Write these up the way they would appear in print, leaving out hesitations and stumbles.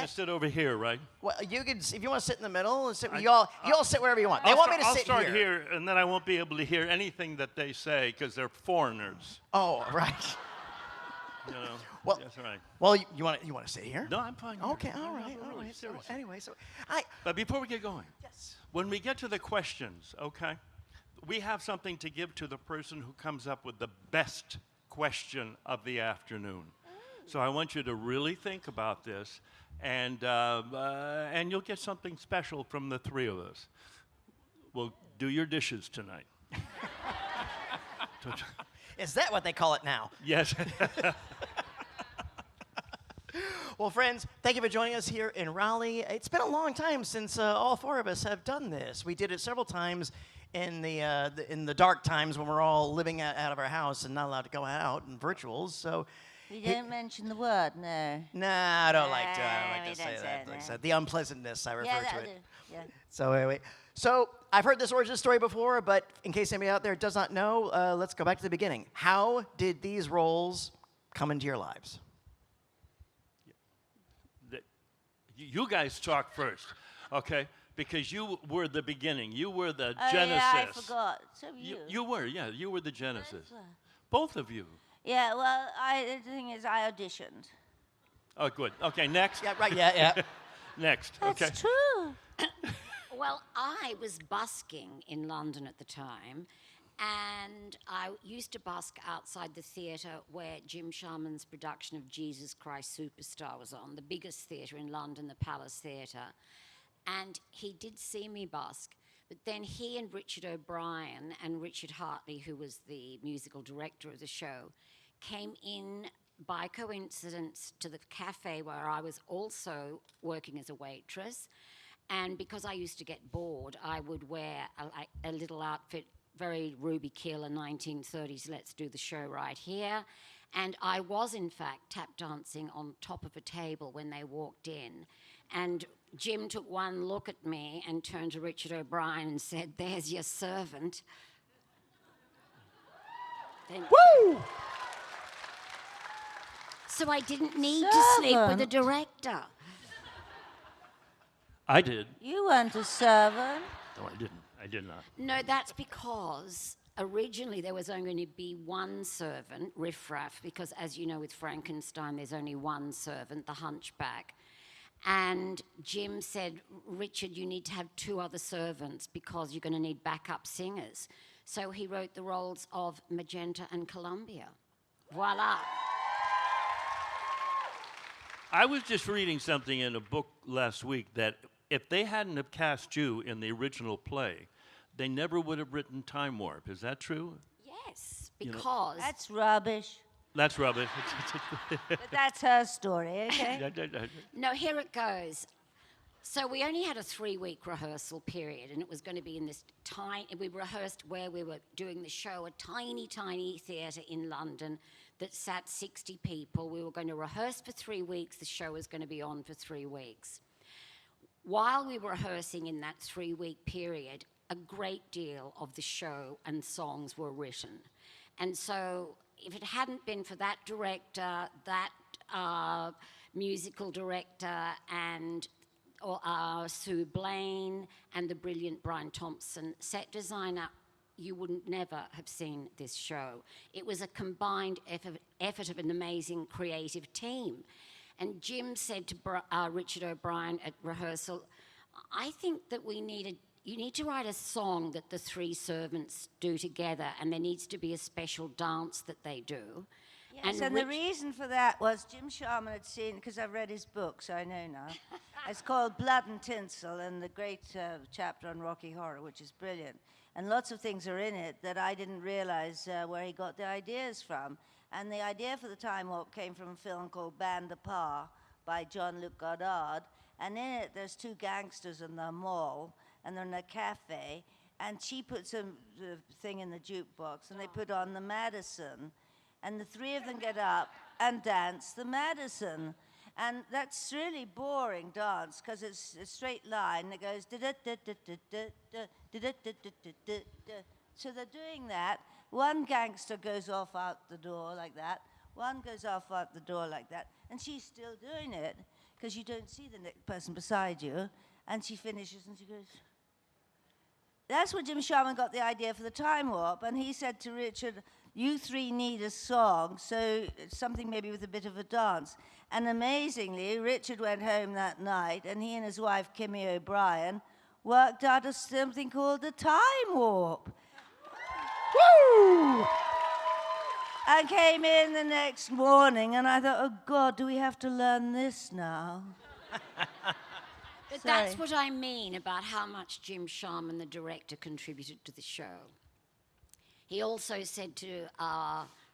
to sit over here, right? Well, you can, if you want to sit in the middle, you all sit wherever you want. They want me to sit here. I'll start here, and then I won't be able to hear anything that they say because they're foreigners. Oh, right. You know, well, that's right. Well, you want to sit here? No, I'm fine. Okay, here. all right. Seriously. So But before we get going, yes. When we get to the questions, okay, we have something to give to the person who comes up with the best question of the afternoon. So I want you to really think about this, and you'll get something special from the three of us. We'll do your dishes tonight. Is that what they call it now? Yes. Well, friends, thank you for joining us here in Raleigh. It's been a long time since all four of us have done this. We did it several times in the dark times when we're all living out of our house and not allowed to go out and virtuals. So. You don't mention the word, no. Nah, I don't like to say that. Like I said, the unpleasantness, I refer to it. Yeah. So anyway, I've heard this origin story before, but in case anybody out there does not know, let's go back to the beginning. How did these roles come into your lives? You guys talk first, okay? Because you were the beginning. You were the Oh, genesis. yeah, I forgot. So you. You were the genesis. Both of you. Yeah, well, the thing is, I auditioned. Oh, good. Okay, next. Yeah, right, yeah. Next, That's okay. true. Well, I was busking in London at the time, and I used to busk outside the theatre where Jim Sharman's production of Jesus Christ Superstar was on, the biggest theatre in London, the Palace Theatre. And he did see me busk, but then he and Richard O'Brien and Richard Hartley, who was the musical director of the show, came in by coincidence to the cafe where I was also working as a waitress. And because I used to get bored, I would wear a little outfit, very Ruby Keeler, 1930s, let's do the show right here. And I was, in fact, tap dancing on top of a table when they walked in. And Jim took one look at me and turned to Richard O'Brien and said, "There's your servant." Woo! So I didn't need to sleep with the director. I did. You weren't a servant. No, I didn't. I did not. No, that's because originally there was only going to be one servant, Riffraff, because as you know with Frankenstein, there's only one servant, the hunchback. And Jim said, "Richard, you need to have two other servants because you're going to need backup singers." So he wrote the roles of Magenta and Columbia. Voila. I was just reading something in a book last week that if they hadn't have cast you in the original play, they never would have written Time Warp. Is that true? Yes, because... That's rubbish. That's rubbish. But that's her story, okay? No, here it goes. So we only had a 3-week rehearsal period, and it was going to be in this tiny... We rehearsed where we were doing the show, a tiny, tiny theatre in London that sat 60 people. We were going to rehearse for 3 weeks. The show was going to be on for 3 weeks. While we were rehearsing in that 3-week period, a great deal of the show and songs were written. And so if it hadn't been for that director, that musical director, and Sue Blaine, and the brilliant Brian Thompson set designer, you wouldn't never have seen this show. It was a combined effort of an amazing creative team. And Jim said to Richard O'Brien at rehearsal, "I think that you need to write a song that the three servants do together, and there needs to be a special dance that they do." Yes, and the reason for that was Jim Sharman had seen, because I've read his book, so I know now. It's called Blood and Tinsel, and the great chapter on Rocky Horror, which is brilliant. And lots of things are in it that I didn't realize where he got the ideas from. And the idea for the Time Warp came from a film called Band Apart by Jean-Luc Godard. And in it, there's two gangsters in the mall, and they're in a cafe, and she puts a thing in the jukebox, and they put on the Madison, and the three of them get up and dance the Madison. And that's really boring dance, because it's a straight line that goes so they're doing that. One gangster goes off out the door like that. One goes off out the door like that. And she's still doing it, because you don't see the person beside you. And she finishes and she goes, that's when Jim Sharman got the idea for the time warp. And he said to Richard, you three need a song, so something maybe with a bit of a dance. And amazingly, Richard went home that night, and he and his wife, Kimmy O'Brien, worked out something called the time warp. Woo! I came in the next morning, and I thought, oh, God, do we have to learn this now? But that's what I mean about how much Jim Sharman, the director, contributed to the show. He also said to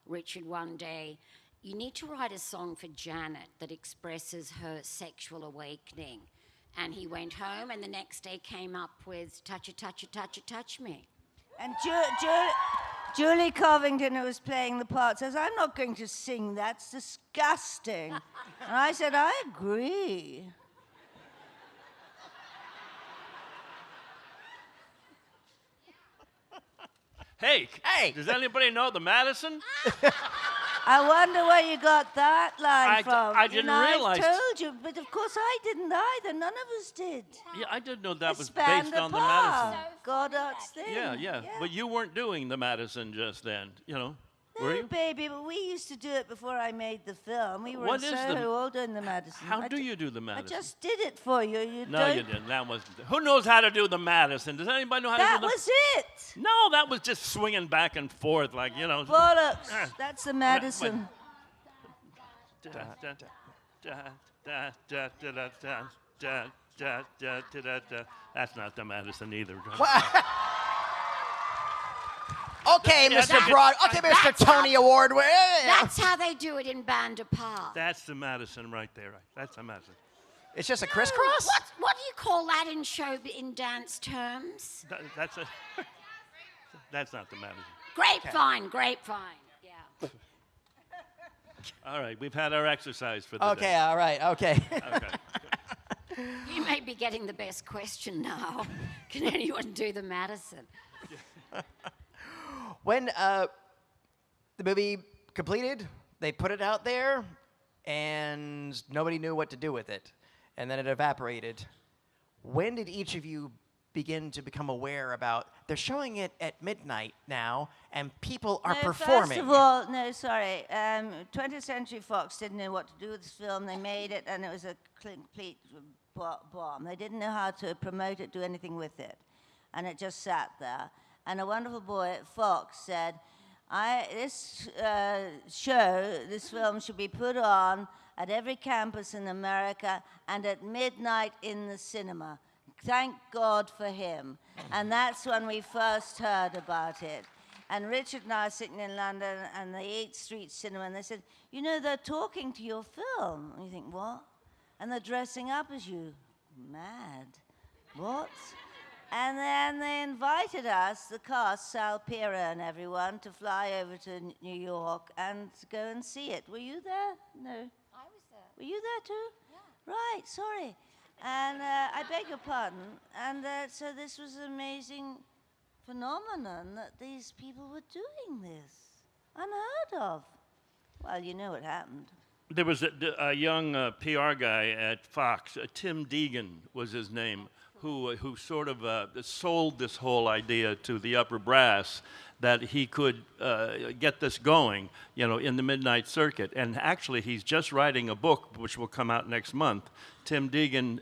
Richard one day, you need to write a song for Janet that expresses her sexual awakening. And he went home and the next day came up with Touch It, Touch It, Touch It, Touch Me. And Julie Covington, who was playing the part, says, I'm not going to sing, that's disgusting. And I said, I agree. Hey, Hey. does anybody know the Madison? I wonder where you got that line from. I didn't realize. I told you, but of course I didn't either. None of us did. Yeah, I didn't know that was Expand based on the apart. Madison. Godard's thing. Yeah. But you weren't doing the Madison just then, were No, you? baby, but we used to do it before I made the film. We were What in is the- Soho all doing the Madison. How do you do the Madison? I just did it for you. You No, don't. you didn't. That wasn't. Who knows how to do the Madison? Does anybody know how That to do the? was it. No, that was just swinging back and forth, like Bollocks. That's the Madison. That's not the Madison either. Okay, Mr. Tony Award winner. That's how they do it in Band Apart. That's the Madison right there. Right? That's the Madison. It's just a crisscross? What do you call that in dance terms? That's a. That's not the Madison. Grapevine. Yeah. All right, we've had our exercise for the Okay, day. all right, okay. Okay. You may be getting the best question now. Can anyone do the Madison? When the movie completed, they put it out there, and nobody knew what to do with it. And then it evaporated. When did each of you begin to become aware about, they're showing it at midnight now, and people are performing? First of all, 20th Century Fox didn't know what to do with this film. They made it, and it was a complete bomb. They didn't know how to promote it, do anything with it. And it just sat there. And a wonderful boy at Fox said, this film should be put on at every campus in America and at midnight in the cinema. Thank God for him. And that's when we first heard about it. And Richard and I are sitting in London and the 8th Street Cinema, and they said, they're talking to your film. And you think, what? And they're dressing up as you. Mad. What? And then they invited us, the cast, Sal Pira and everyone, to fly over to New York and to go and see it. Were you there? No. I was there. Were you there too? Yeah. Right, sorry. And I beg your pardon. And so this was an amazing phenomenon that these people were doing this. Unheard of. Well, you know what happened. There was a young PR guy at Fox, Tim Deegan was his name, who sort of sold this whole idea to the upper brass that he could get this going, in the midnight circuit. And actually, he's just writing a book, which will come out next month. Tim Deegan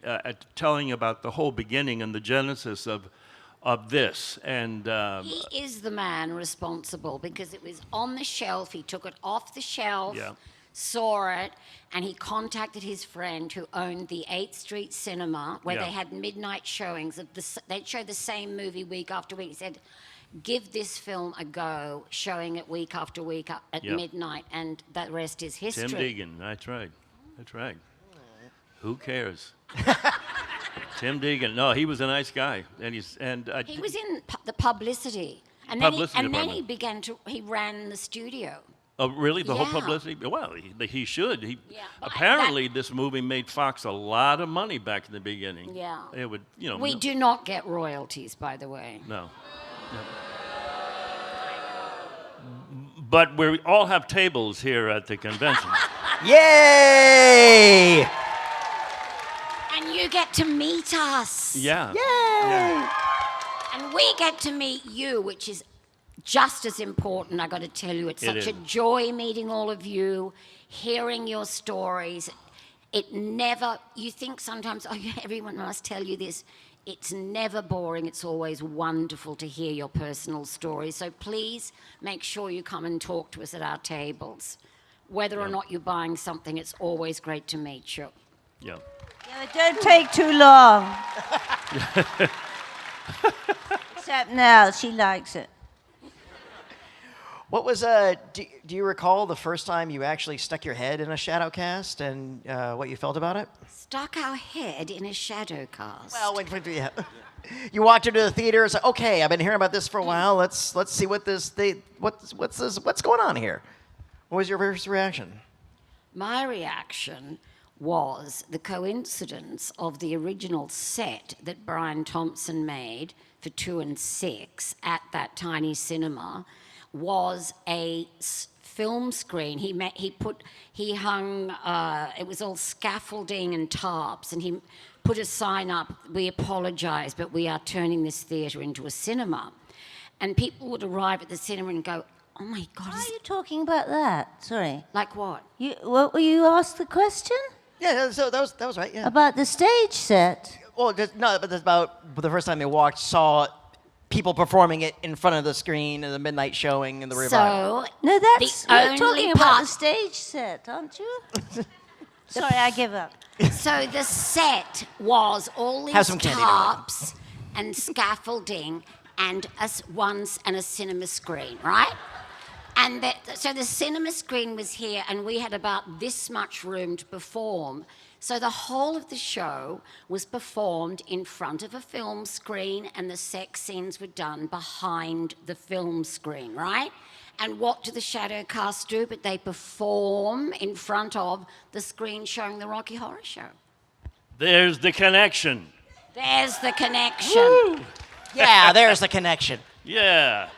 telling about the whole beginning and the genesis of this. And he is the man responsible because it was on the shelf. He took it off the shelf. Yeah. Saw it, and he contacted his friend who owned the 8th Street Cinema, where they had midnight showings. They'd show the same movie week after week. He said, give this film a go, showing it week after week at midnight, and the rest is history. Tim Deegan, that's right. That's right. Who cares? Tim Deegan. No, he was a nice guy. And he was in the publicity. And then he ran the studio. Oh, really? The whole Yeah. publicity? Well, he should. Yeah. Apparently, this movie made Fox a lot of money back in the beginning. Yeah. It would, We do not get royalties, by the way. No. But we all have tables here at the convention. Yay! And you get to meet us. Yeah. Yay! And we get to meet you, which is just as important, I got to tell you. It's It such a is. joy meeting all of you, hearing your stories. It never, you think sometimes, oh, yeah, everyone must tell you this. It's never boring. It's always wonderful to hear your personal stories. So please make sure you come and talk to us at our tables. Whether or not you're buying something, it's always great to meet you. Yeah. Yeah, but don't take too long. Except Nell, she likes it. What was do you recall the first time you actually stuck your head in a shadow cast and what you felt about it? Stuck our head in a shadow cast. Well, wait, yeah. You walked into the theater and said, "Okay, I've been hearing about this for a while. Let's see what what's going on here." What was your first reaction? My reaction was the coincidence of the original set that Brian Thompson made for 2 and 6 at that tiny cinema was a film screen. He hung, it was all scaffolding and tarps, and he put a sign up, "We apologise, but we are turning this theatre into a cinema." And people would arrive at the cinema and go, "Oh my God, Why are you talking about that? Sorry. like what?" What were you asked the question? Yeah, so that was right. Yeah. About the stage set. Well, no, but that's about the first time they saw people performing it in front of the screen in the midnight showing and the revival. So, No, that's The you're only talking about part- the stage set, aren't you? Sorry, I give up. So the set was all these Have some candy, darling. tarps and scaffolding and a cinema screen, right? And so the cinema screen was here, and we had about this much room to perform. So the whole of the show was performed in front of a film screen, and the sex scenes were done behind the film screen, right? And what do the shadow cast do? But they perform in front of the screen showing the Rocky Horror Show. There's the connection. There's the connection. Yeah, there's the connection. Yeah.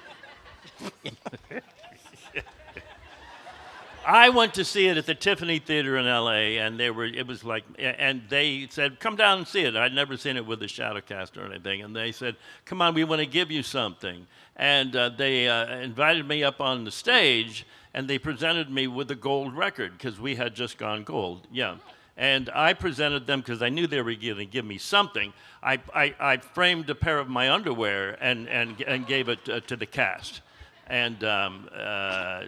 I went to see it at the Tiffany Theater in L.A., and they said, "Come down and see it." I'd never seen it with a shadow cast or anything, and they said, "Come on, we want to give you something." And they invited me up on the stage, and they presented me with a gold record because we had just gone gold. Yeah. And I presented them because I knew they were going to give me something. I framed a pair of my underwear and gave it to the cast. And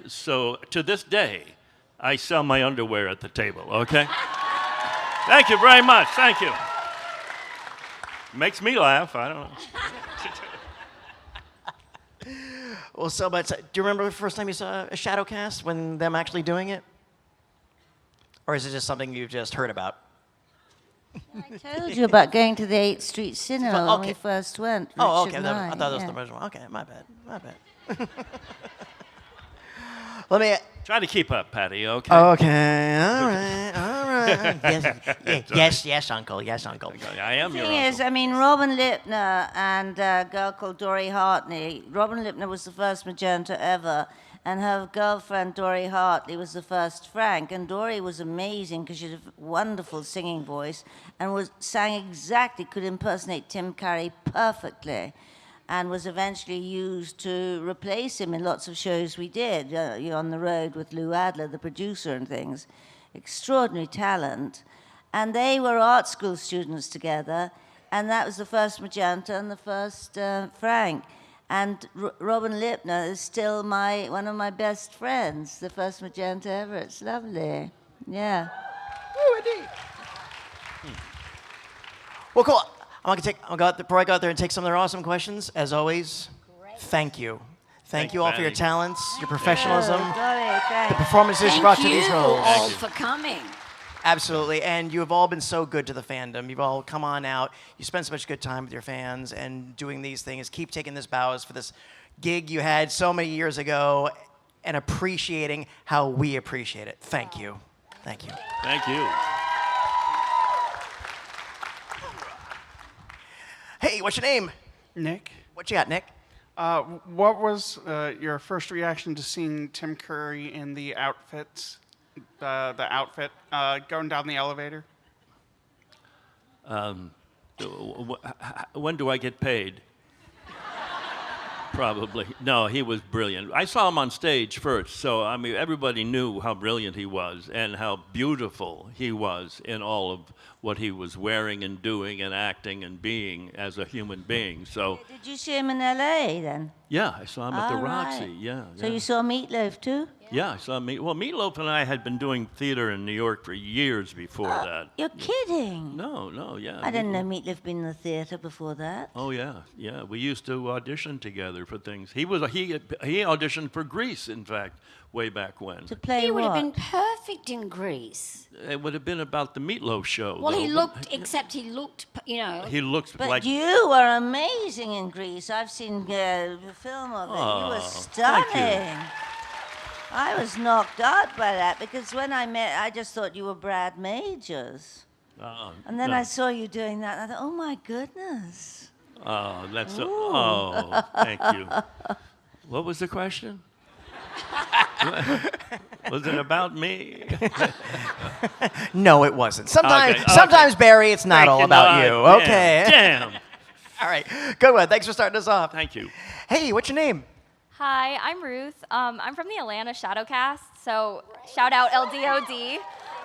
so to this day, I sell my underwear at the table, okay? Thank you very much. Thank you. Makes me laugh. I don't know. Well, so much. Do you remember the first time you saw a shadow cast when them actually doing it? Or is it just something you've just heard about? I told you about going to the 8th Street Cinema when Okay. we first went. Oh, Richard okay. and I thought that was yeah. the original. Okay, my bad. Let me. Try to keep up, Patty, okay? Okay, all right. Yes, uncle. Yes, uncle. I am The your thing uncle. is, I mean, Robin Lipner and a girl called Dory Hartley. Robin Lipner was the first Magenta ever, and her girlfriend Dory Hartley was the first Frank. And Dory was amazing because she had a wonderful singing voice and sang exactly, could impersonate Tim Curry perfectly, and was eventually used to replace him in lots of shows we did, on the road with Lou Adler, the producer, and things. Extraordinary talent. And they were art school students together, and that was the first Magenta and the first Frank. And Robin Lipner is still one of my best friends, the first Magenta ever. It's lovely. Yeah. Woo, indeed. Well, cool. I'm gonna go out there, before I go out there and take some of their awesome questions. As always, thank you. Thank you all for your Patty. talents, your professionalism, Oh, Dory, the thanks. performances you brought to Thank these you roles. all for coming. Absolutely, and you have all been so good to the fandom. You've all come on out. You spend so much good time with your fans and doing these things. Keep taking this bows for this gig you had so many years ago and appreciating how we appreciate it. Thank you. Thank you. Thank you. Hey, what's your name? Nick, What you got, Nick? what was your first reaction to seeing Tim Curry in the outfits, the outfit going down the elevator? When do I get paid? Probably. No, he was brilliant. I saw him on stage first, so I mean, everybody knew how brilliant he was and how beautiful he was in all of what he was wearing and doing and acting and being as a human being. So, Did you see him in L.A. then? yeah, I saw him at the All Roxy. right. Yeah. So yeah. you saw Meatloaf too? Yeah, I saw Meatloaf and I had been doing theater in New York for years before that. You're kidding. No, yeah. I didn't know Meatloaf been in the theater before that. Oh yeah. We used to audition together for things. He auditioned for Grease, in fact, way back when. To play He would have what? been perfect in Greece. It would have been about the Meatloaf show. Well, he though, looked, except he looked, you know. He looked But like. you were amazing in Greece. I've seen the film of it. You were thank you. stunning. I was knocked out by that because when I just thought you were Brad Majors. And then no. I saw you doing that, and I thought, oh my goodness. Oh, that's so. Oh, thank you. What was the question? Was it about me? No, it wasn't. Sometimes, Okay, sometimes Barry, it's not Thank all you. about No, you. damn, Okay. Damn. All right. Good one. Thanks for starting us off. Thank you. Hey, what's your name? Hi, I'm Ruth. I'm from the Atlanta Shadowcast, so shout out LDOD.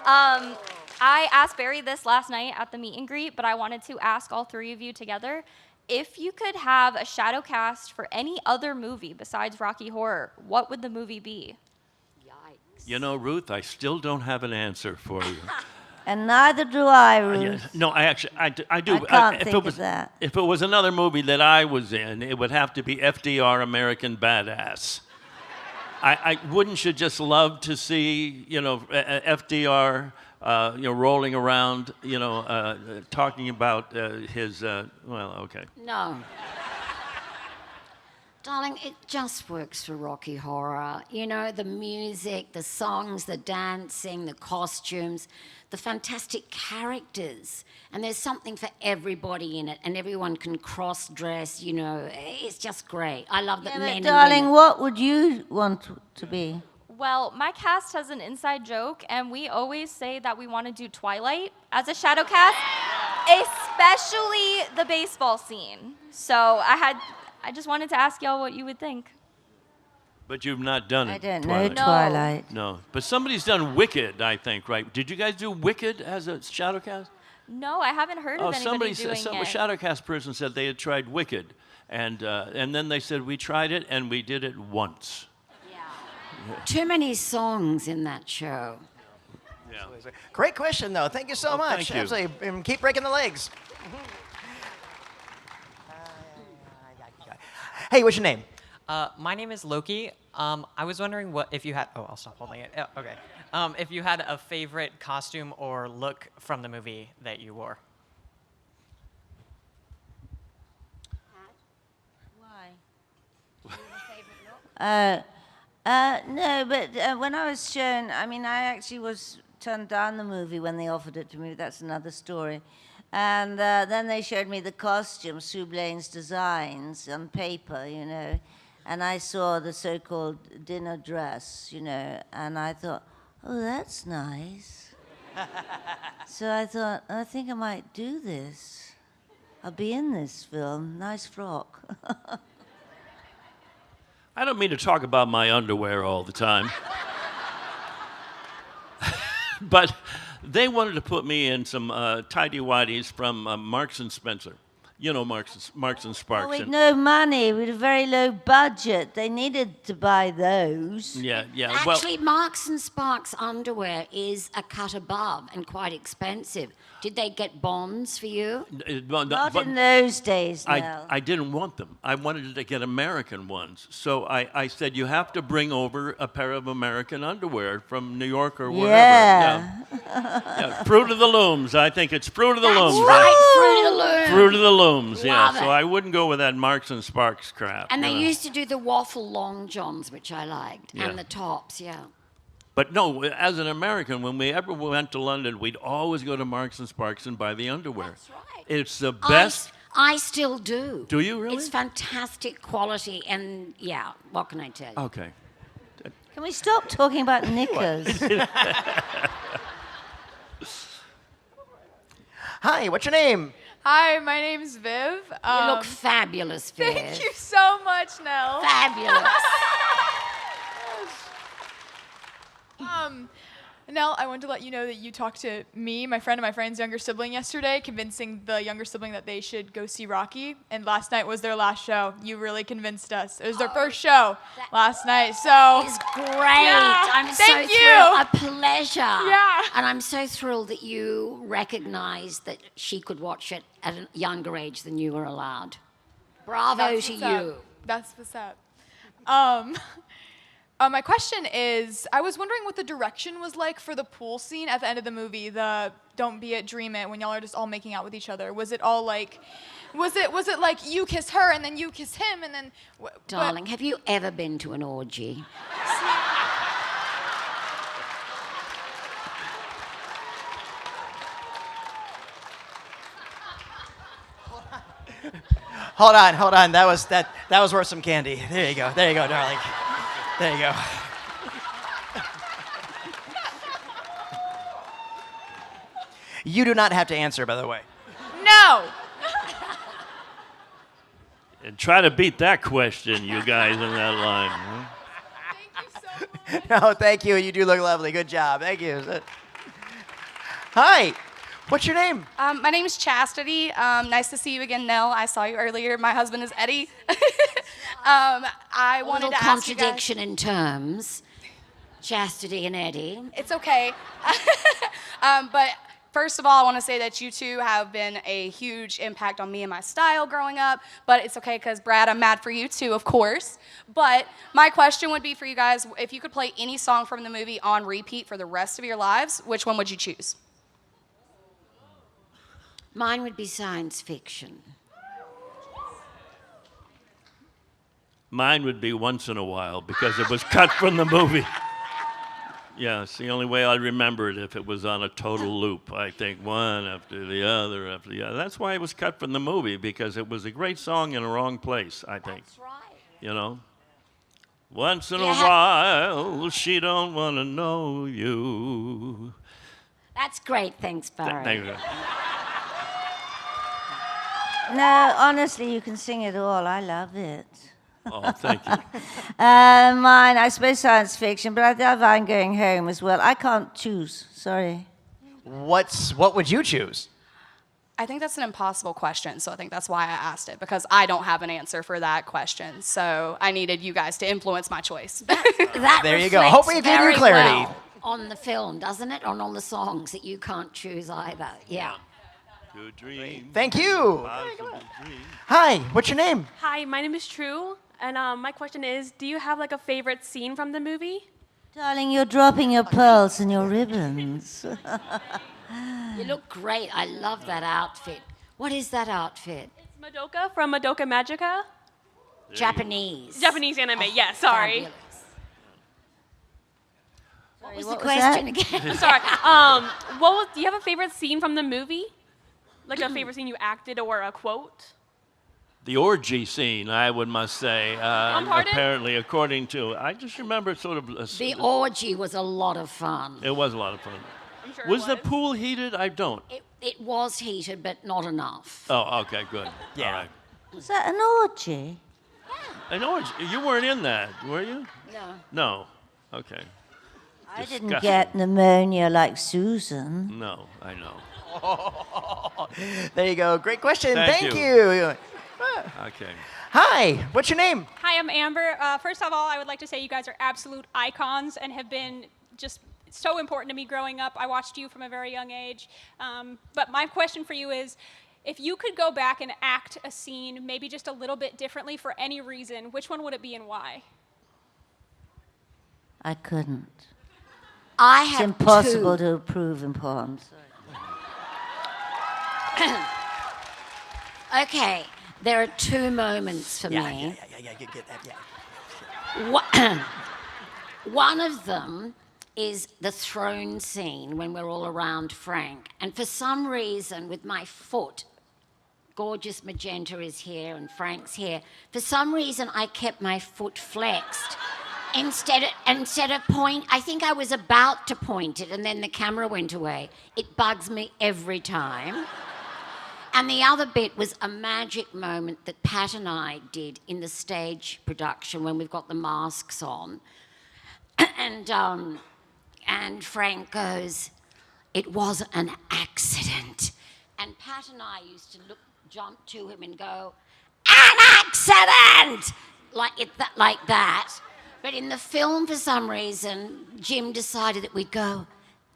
I asked Barry this last night at the meet and greet, but I wanted to ask all three of you together, if you could have a Shadowcast for any other movie besides Rocky Horror, what would the movie be? Yikes. You know, Ruth, I still don't have an answer for you. And neither do I, Ruth. Yes. No, I do. I can't if think it of was, that. If it was another movie that I was in, it would have to be FDR American Badass. I wouldn't you just love to see, you know, FDR, you know, rolling around, you know, talking about his, well, okay. No. Darling, it just works for Rocky Horror. You know, the music, the songs, the dancing, the costumes, the fantastic characters. And there's something for everybody in it, and everyone can cross-dress, you know. It's just great. I love that Yeah, men but and darling, women... what would you want to be? Well, my cast has an inside joke, and we always say that we want to do Twilight as a Shadowcast, especially the baseball scene. So I just wanted to ask y'all what you would think. But you've not done it. I don't know Twilight. No. Twilight. No, but somebody's done Wicked, I think, right? Did you guys do Wicked as a Shadowcast? No, I haven't heard of anybody doing a it. Shadowcast person said they had tried Wicked, and then they said we tried it and we did it once. Too many songs in that show. Yeah. Great question, though. Thank you so Oh, much. thank you. Absolutely. And keep breaking the legs. Hey, what's your name? My name is Loki. I was wondering what if you had. Oh, I'll stop holding it. Oh, okay. If you had a favorite costume or look from the movie that you wore. Why? No, but when I was shown, I mean, I actually was turned down the movie when they offered it to me. That's another story. And then they showed me the costume, Sue Blaine's designs on paper, you know. And I saw the so-called dinner dress, you know, and I thought, oh, that's nice. So I thought, I think I might do this. I'll be in this film. Nice frock. I don't mean to talk about my underwear all the time. But they wanted to put me in some tidy-whities from Marks and Spencer. You know Marks and Sparks. Oh, we'd no money. We had a very low budget. They needed to buy those. Yeah. Actually, Marks and Sparks underwear is a cut above and quite expensive. Did they get bonds for you? Not in those days, Nell. I didn't want them. I wanted to get American ones. So I said, you have to bring over a pair of American underwear from New York or wherever. Yeah. Fruit of the Looms. I think it's Fruit of the Looms. Right, Fruit of the Loom. Fruit of the Looms, yeah. Love So it. I wouldn't go with that Marks and Sparks crap. And you they know. used to do the waffle long johns, which I liked, Yeah. and the tops, yeah. But no, as an American, when we ever went to London, we'd always go to Marks and Sparks and buy the underwear. That's right. It's the best. I still do. Do you really? It's fantastic quality, and yeah, what can I tell you? Okay. Can we stop talking about knickers? Hi, what's your name? Hi, my name's Viv. You look fabulous, Viv. Thank you so much, Nell. Fabulous. Nell, I wanted to let you know that you talked to me, my friend, and my friend's younger sibling yesterday, convincing the younger sibling that they should go see Rocky. And last night was their last show. You really convinced us. It was their first show last night. So It's great. Yeah, I'm thank so you. thrilled. A pleasure. Yeah. And I'm so thrilled that you recognized that she could watch it at a younger age than you were allowed. Bravo that's to what's you. up. That's what's up. My question is, I was wondering what the direction was like for the pool scene at the end of the movie, the "Don't Be It, Dream It," when y'all are just all making out with each other. Was it all like, was it like you kiss her and then you kiss him and then? Darling, have you ever been to an orgy? Hold on. That was worth some candy. There you go, darling. There you go. You do not have to answer, by the way. No. And try to beat that question, you guys in that line. Huh? Thank you so much. No, thank you. You do look lovely. Good job. Thank you. Hi. What's your name? My name is Chastity. Nice to see you again, Nell. I saw you earlier. My husband is Eddie. I A wanted little to ask you guys. contradiction in terms. Chastity and Eddie. It's okay. But first of all, I want to say that you two have been a huge impact on me and my style growing up. But it's okay because, Brad, I'm mad for you too, of course. But my question would be for you guys, if you could play any song from the movie on repeat for the rest of your lives, which one would you choose? Mine would be science fiction. Mine would be Once in a While because it was cut from the movie. Yeah, it's the only way I'd remember it if it was on a total loop. I think one after the other after the other. That's why it was cut from the movie, because it was a great song in a wrong place, I think. That's right. You know? Once in a Yeah. while, she don't want to know you. That's great. Thanks, Barry. Thank you. No, honestly, you can sing it all. I love it. Oh, thank you. Mine, I suppose science fiction, but I don't mind going home as well. I can't choose. Sorry. What would you choose? I think that's an impossible question, so I think that's why I asked it, because I don't have an answer for that question. So I needed you guys to influence my choice. That There you go. reflects Hope we gave you very clarity. well on the film, doesn't it? On all the songs that you can't choose either. Yeah. Good dream. Thank you. Possible dream. Hi. What's your name? Hi, my name is True, and my question is, do you have like a favorite scene from the movie? Darling, you're dropping your pearls and your ribbons. You look great. I love that outfit. What is that outfit? It's Madoka from Madoka Magica. Japanese. Japanese anime, yes, sorry. Fabulous. What was the what was question that? again? I'm sorry. Do you have a favorite scene from the movie? Like a favorite scene you acted or a quote? The orgy scene, I must say, pardon? apparently, according to, I just remember sort of. The orgy was a lot of fun. It was a lot of fun. I'm sure Was it the pool heated? I don't. It was heated, but not enough. Oh, okay, good. Yeah. All right. Was that an orgy? An orgy. You weren't in that, were you? No. No. Okay. I didn't Disgusting. get pneumonia like Susan. No, I know. There you go. Great question. Thank you. Okay. Hi. What's your name? Hi, I'm Amber. First of all, I would like to say you guys are absolute icons and have been just so important to me growing up. I watched you from a very young age. But my question for you is, if you could go back and act a scene maybe just a little bit differently for any reason, which one would it be and why? I couldn't. I It's have impossible two. to prove important. Okay, there are two moments for me. Yeah. Get that. Yeah. One of them is the throne scene when we're all around Frank. And for some reason, with my foot, gorgeous Magenta is here and Frank's here. For some reason, I kept my foot flexed. Instead of I think I was about to point it and then the camera went away. It bugs me every time. And the other bit was a magic moment that Pat and I did in the stage production when we've got the masks on. And Frank goes, "It was an accident." And Pat and I used to jump to him and go, "An accident!" Like that. But in the film, for some reason, Jim decided that we'd go,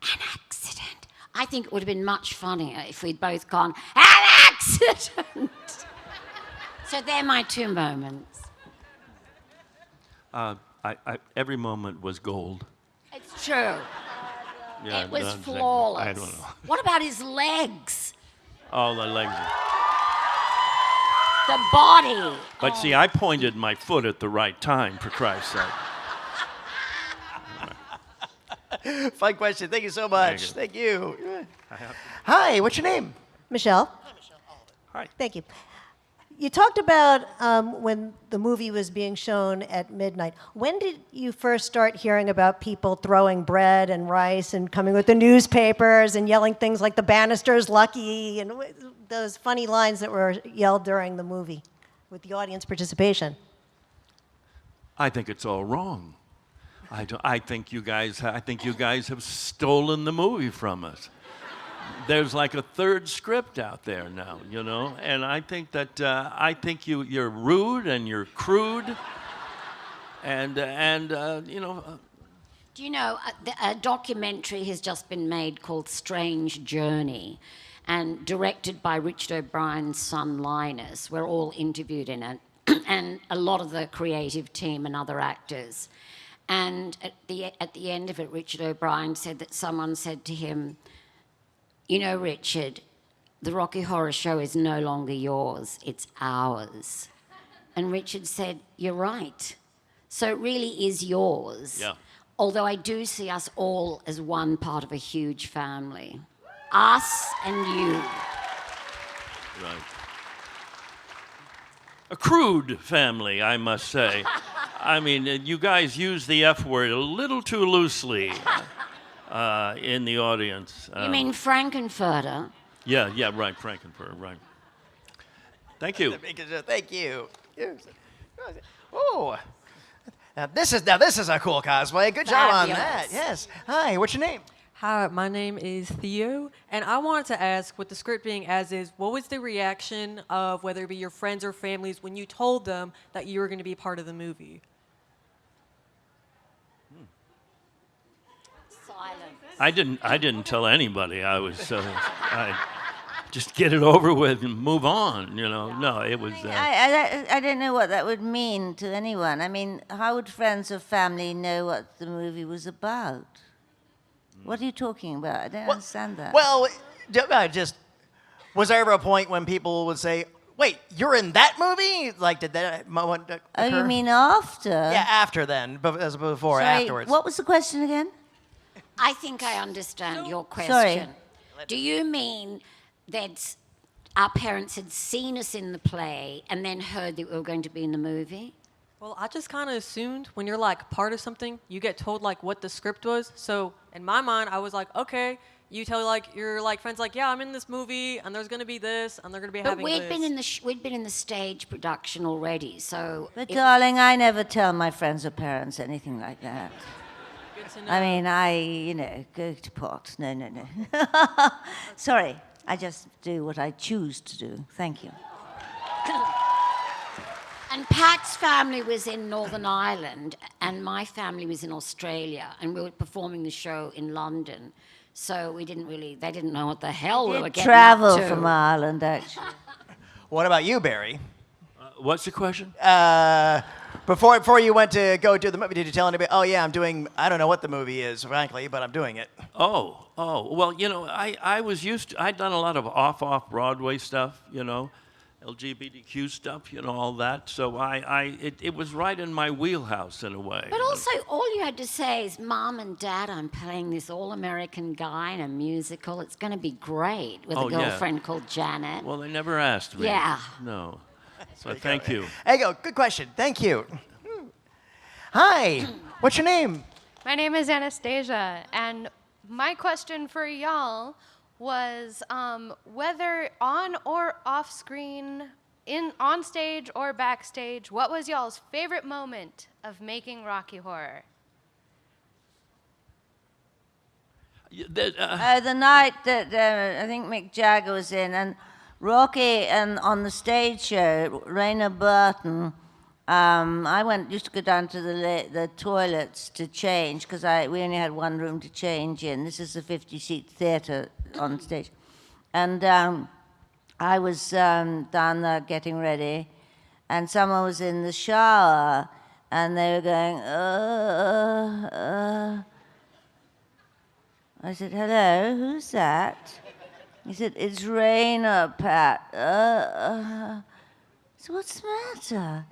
"An accident." I think it would have been much funnier if we'd both gone, "An accident!" So they're my two moments. Every moment was gold. It's true. Yeah, it was that's- flawless. I don't know. What about his legs? Oh, the legs. The body. But see, I pointed my foot at the right time, for Christ's sake. Fun question. Thank you so much. Thank Thank you. Hi, what's your name? Michelle. Hi. Thank you. You talked about when the movie was being shown at midnight. When did you first start hearing about people throwing bread and rice and coming with the newspapers and yelling things like the banister's lucky and those funny lines that were yelled during the movie with the audience participation? I think it's all wrong. I think you guys have stolen the movie from us. There's like a third script out there now, you know, and I think that you're rude and you're crude, and you know. Do you know, a documentary has just been made called Strange Journey, and directed by Richard O'Brien's son Linus. We're all interviewed in it, and a lot of the creative team and other actors. And at the end of it, Richard O'Brien said that someone said to him, "You know, Richard, the Rocky Horror Show is no longer yours, it's ours." And Richard said, "You're right. So it really is yours." Yeah. Although I do see us all as one part of a huge family. Us and you. Right. A crude family, I must say. I mean, you guys use the F word a little too loosely in the audience. You mean Frankenfurter? Yeah, right, Frankenfurter, right. Thank you. Thank you. Oh, now this is a cool cosplay. Good job on that. Yes. Hi, what's your name? Hi, my name is Theo, and I wanted to ask, with the script being as is, what was the reaction of whether it be your friends or families when you told them that you were going to be part of the movie? Silence. I didn't tell anybody. I just get it over with and move on. You know, no, it was. I don't know what that would mean to anyone. I mean, how would friends or family know what the movie was about? What are you talking about? I don't understand that. Well, was there ever a point when people would say, "Wait, you're in that movie?" Like, did that moment occur? Oh, you mean after? Yeah, after then, as before, Sorry, afterwards. what was the question again? I think I understand your question. Sorry. Do you mean that our parents had seen us in the play and then heard that we were going to be in the movie? Well, I just kind of assumed when you're like part of something, you get told like what the script was. So in my mind, I was like, okay, you tell like your like friends like, yeah, I'm in this movie and there's gonna be this and they're gonna be having this. But we'd been in the stage production already, so. But darling, I never tell my friends or parents anything like that. Good to know. I mean, go to pot. No. Sorry, I just do what I choose to do. Thank you. And Pat's family was in Northern Ireland, and my family was in Australia, and we were performing the show in London. So they didn't know what the hell we were getting travel up to. from Ireland, actually. What about you, Barry? What's the question? Before you went to go do the movie, did you tell anybody? Oh yeah, I don't know what the movie is, frankly, but I'm doing it. Oh. Well, you know, I'd done a lot of off Broadway stuff, you know, LGBTQ stuff, you know, all that. So it was right in my wheelhouse in a way. But also, all you had to say is, "Mom and Dad, I'm playing this all-American guy in a musical. It's going to be great," with a girlfriend called Janet. Well, they never asked me. Yeah. No. So thank you. There you go. Good question. Thank you. Hi. What's your name? My name is Anastasia, and my question for y'all was whether on or off screen, on stage or backstage, what was y'all's favorite moment of making Rocky Horror? The night that I think Mick Jagger was in, and Rocky, and on the stage show, Raina Burton. I used to go down to the toilets to change because we only had one room to change in. This is a 50-seat theatre on stage, and I was down there getting ready, and someone was in the shower, and they were going, I said, hello, who's that? He said, it's Raina, Pat. So what's the matter?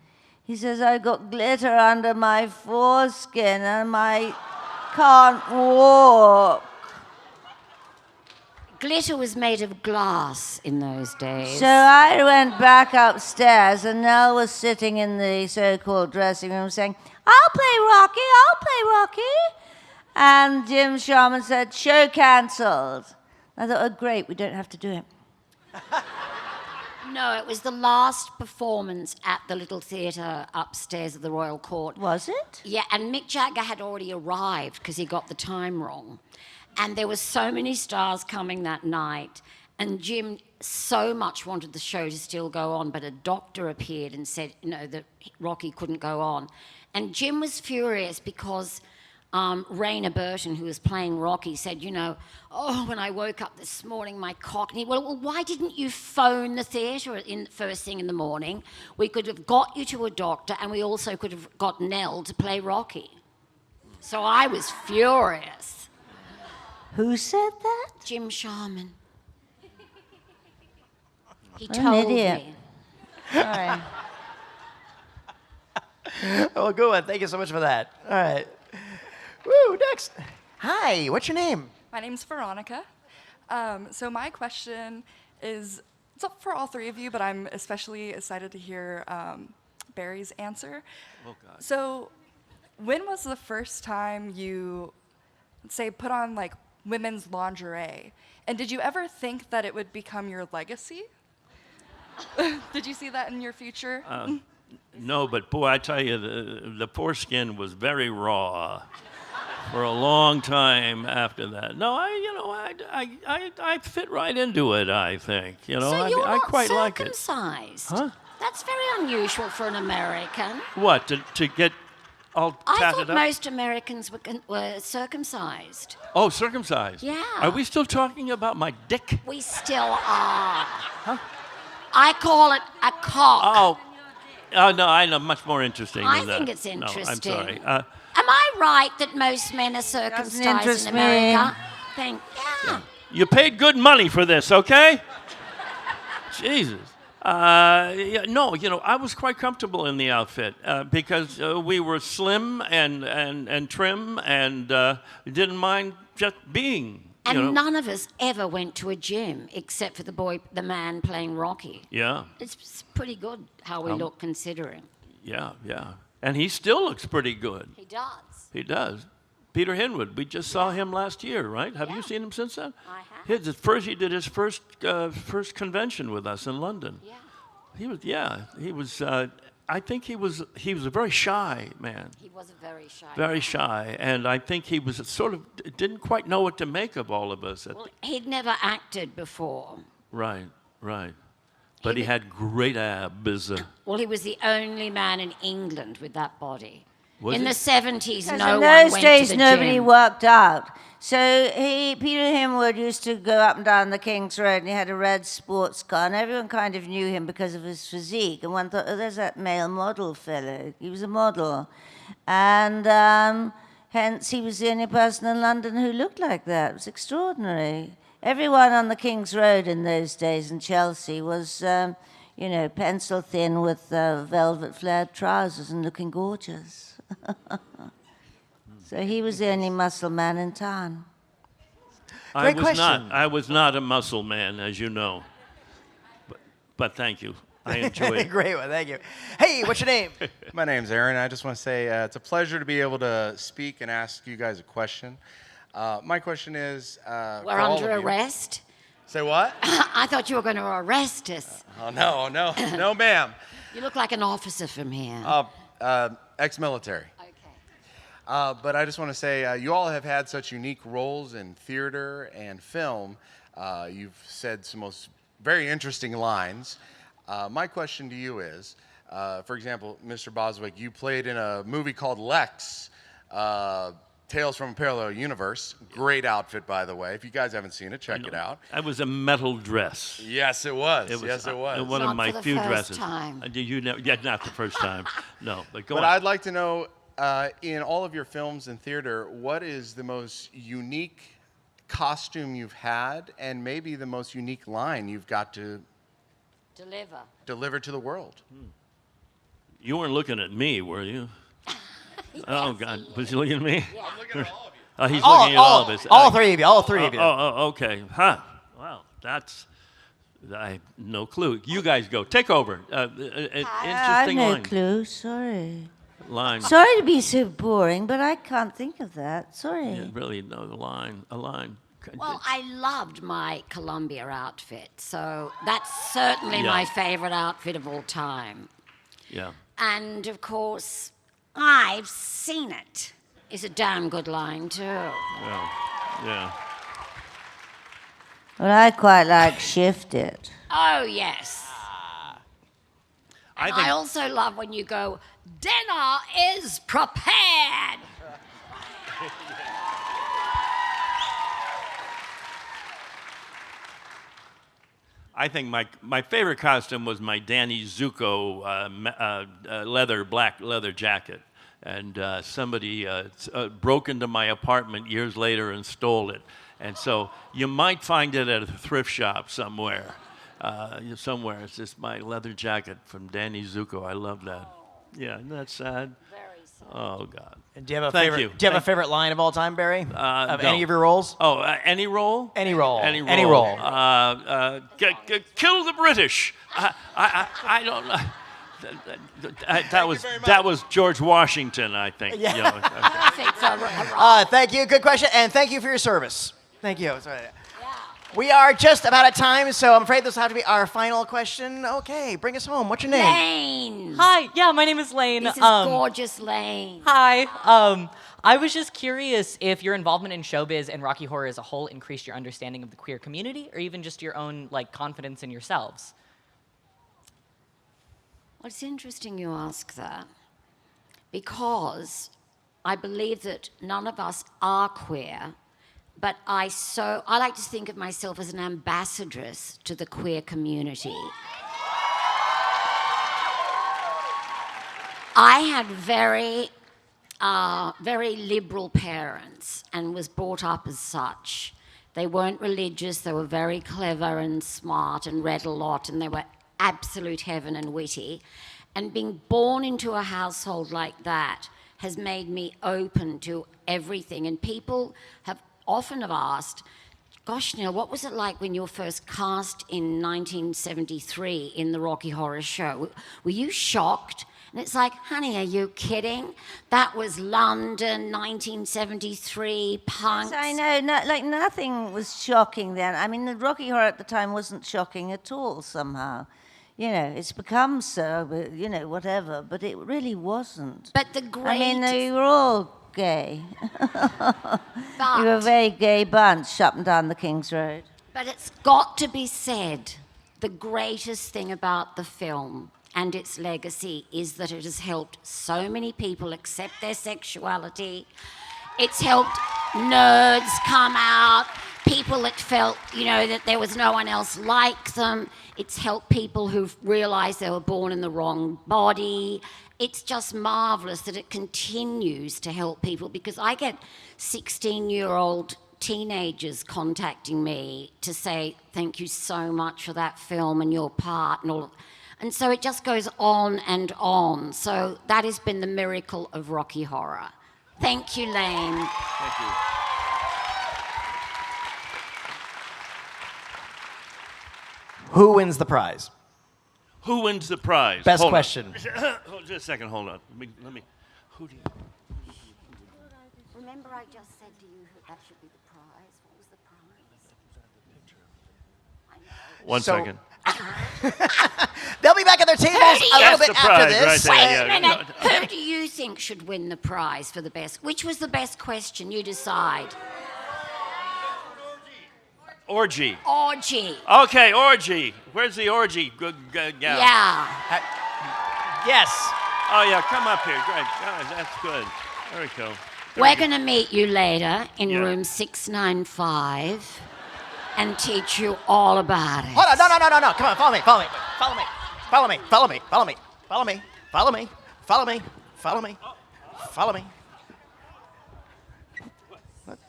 He says, I got glitter under my foreskin and I can't walk. Glitter was made of glass in those days. So I went back upstairs, and Nell was sitting in the so-called dressing room saying, I'll play Rocky, I'll play Rocky. And Jim Sharman said, show cancelled. I thought, oh, great, we don't have to do it. No, it was the last performance at the little theatre upstairs of the Royal Court. Was it? Yeah, and Mick Jagger had already arrived because he got the time wrong. And there were so many stars coming that night, and Jim so much wanted the show to still go on, but a doctor appeared and said, that Rocky couldn't go on. And Jim was furious because Raina Burton, who was playing Rocky, said, when I woke up this morning, my cock... And he, well, why didn't you phone the theatre first thing in the morning? We could have got you to a doctor, and we also could have got Nell to play Rocky. So I was furious. Who said that? Jim Sharman. He What an told idiot. me. Sorry. Well, good one. Thank you so much for that. All right. Woo, next. Hi, what's your name? My name's Veronica. So my question is, it's up for all three of you, but I'm especially excited to hear Barry's answer. Oh, God. So when was the first time you, let's say, put on like women's lingerie? And did you ever think that it would become your legacy? Did you see that in your future? No, but boy, I tell you, the foreskin was very raw for a long time after that. No, I fit right into it, I think. So you're I not quite like it. circumcised? Huh? That's very unusual for an American. What, to get all I tatted thought up? most Americans were circumcised. Oh, circumcised. Yeah. Are we still talking about my dick? We still are. Huh? I call it a cock. Oh, no, I know much more interesting I than that. think it's interesting. No, I'm sorry. Am I right that most men are circumcised interest in me. America? Yeah. You paid good money for this, okay? Jesus. No, I was quite comfortable in the outfit because we were slim and trim and didn't mind just being. And none of us ever went to a gym except for the man playing Rocky. Yeah. It's pretty good how we look considering. Yeah. And he still looks pretty good. He does. He does. Peter Hinwood, we just saw him last year, right? Have you seen him since then? I have. He did his first convention with us in London. Yeah. He was. I think he was a very shy man. He was a very shy. Very shy, and I think he was sort of didn't quite know what to make of all of us. Well, he'd never acted before. Right. But he had great abs. Well, he was the only man in England with that body. Was in he? the 70s, Because no in one those went days, to the nobody gym. worked out. So Peter Hinwood used to go up and down the King's Road, and he had a red sports car, and everyone kind of knew him because of his physique. And one thought, oh, there's that male model fellow. He was a model. And hence he was the only person in London who looked like that. It was extraordinary. Everyone on the King's Road in those days in Chelsea was, pencil thin with velvet flared trousers and looking gorgeous. So he was the only muscle man in town. Great question. I was not a muscle man, as you know. But thank you. I enjoyed it. Great one, thank you. Hey, what's your name? My name's Aaron. I just want to say it's a pleasure to be able to speak and ask you guys a question. My question is... We're under arrest. Say what? I thought you were going to arrest us. Oh, no, no, no, ma'am. You look like an officer from here. Ex-military. But I just want to say, you all have had such unique roles in theater and film. You've said some very interesting lines. My question to you is, for example, Mr. Bostwick, you played in a movie called Lex, Tales from a Parallel Universe. Great outfit, by the way. If you guys haven't seen it, check it out. That was a metal dress. Yes, it was. Yes, it was. One of my few dresses. Time. Yeah, not the first time. No, but go on. But I'd like to know, in all of your films and theater, what is the most unique costume you've had, and maybe the most unique line you've got to deliver to the world? You weren't looking at me, were you? Oh, God. Was he looking at me? Yeah. I'm looking at all of you. He's looking at all of us. All three of you. All three of you. Oh, okay. Huh. Well, I have no clue. You guys go. Take over. Interesting I have no line. clue. Sorry. Line. Sorry to be so boring, but I can't think of that. Sorry. Yeah, really, no, a line. Well, I loved my Columbia outfit, so that's certainly my favorite outfit of all time. Yeah. And, of course, I've seen it. Is a damn good line, too. Yeah. Well, I quite like Shift It. Oh, yes. I also love when you go, dinner is prepared. I think my favorite costume was my Danny Zuko black leather jacket. And somebody broke into my apartment years later and stole it. And so you might find it at a thrift shop somewhere. It's just my leather jacket from Danny Zuko. I love that. Yeah, isn't that sad? Very sad. Oh, God. And do you have a Thank favorite? you. Do you have a favorite line of all time, Barry? Of No. any of your roles? Oh, any role? Any role. Any role. Any role. Kill the British. I don't know. That was George Washington, I think. Yeah. You know. Thank you. Good question, and thank you for your service. Thank you. Sorry. We are just about at time, so I'm afraid this will have to be our final question. Okay, bring us home. What's your name? Lane. Hi. Yeah, my name is Lane. This is gorgeous Lane. Hi. I was just curious if your involvement in showbiz and Rocky Horror as a whole increased your understanding of the queer community, or even just your own confidence in yourselves. Well, it's interesting you ask that, because I believe that none of us are queer, but I like to think of myself as an ambassadress to the queer community. I had very liberal parents and was brought up as such. They weren't religious, they were very clever and smart and read a lot, and they were absolute heaven and witty. And being born into a household like that has made me open to everything. And people have often asked, gosh, Nell, what was it like when you were first cast in 1973 in the Rocky Horror Show? Were you shocked? And it's like, honey, are you kidding? That was London, 1973, punks. Yes, I know, nothing was shocking then. I mean, the Rocky Horror at the time wasn't shocking at all somehow. You know, it's become so, but, whatever, but it really wasn't. But the great... I mean, they were all gay. You were a very gay bunch up and down the King's Road. But it's got to be said, the greatest thing about the film and its legacy is that it has helped so many people accept their sexuality. It's helped nerds come out, people that felt, that there was no one else like them. It's helped people who've realized they were born in the wrong body. It's just marvelous that it continues to help people, because I get 16-year-old teenagers contacting me to say, thank you so much for that film and your part and all. And so it just goes on and on. So that has been the miracle of Rocky Horror. Thank you, Lane. Thank you. Who wins the prize? Who wins the prize? Best Hold on. question. Just a second, hold on. Let me. Who do you? Remember I just said to you that should be the prize. What was the prize? One second. They'll be back at their tables a little bit after this. Wait a minute. Who do you think should win the prize for the best? Which was the best question? You decide. Orgy. Orgy. Okay, orgy. Where's the orgy? Good, Yeah. Yes. Oh, yeah, come up here. Great. That's good. There we go. We're going to meet you later in room 695 and teach you all about it. Hold on. No. Come on, follow me. Follow me.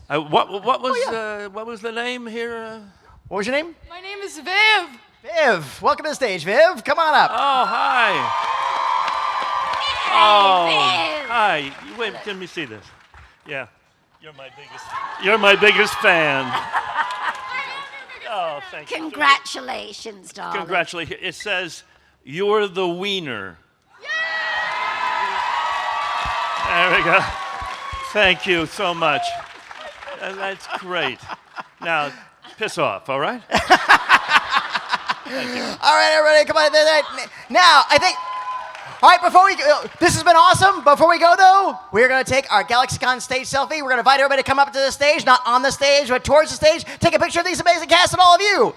What was the name here? What was your name? My name is Viv. Viv. Welcome to the stage, Viv. Come on up. Oh, hi. Viv. Hi. Wait, let me see this. Yeah. You're my biggest fan. Oh, thank you. Congratulations, darling. Congratulations. It says, you're the wiener. There we go. Thank you so much. That's great. Now, piss off, all right? Thank you. All right, everybody, come on. Now, I think... All right, before we go, this has been awesome. Before we go, though, we're going to take our GalaxyCon stage selfie. We're going to invite everybody to come up to the stage, not on the stage, but towards the stage. Take a picture of these amazing cast and all of you.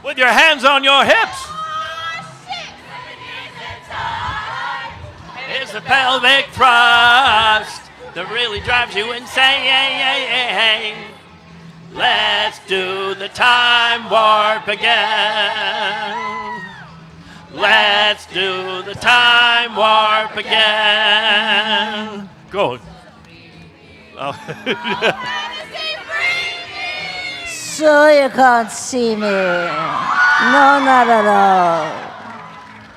With your hands on your hips. It's the pelvic thrust that really drives you insane. Let's do the time warp again. Let's do the time warp again. Go. Oh. So you can't see me. No, not at all.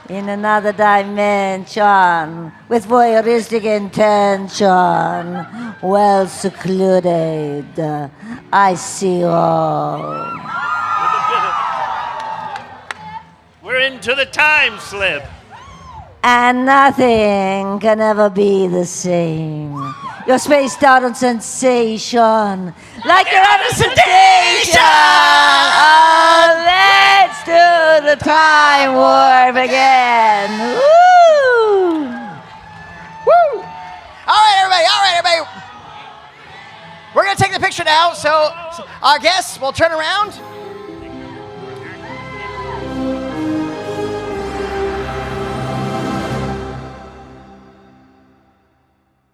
In another dimension, with voyeuristic intention, well secluded, I see all. We're into the time slip. And nothing can ever be the same. You're spaced out on sensation, like you're on a sedation. Oh, let's do the time warp again. Woo! Woo! All right, everybody. We're going to take the picture now, so our guests will turn around.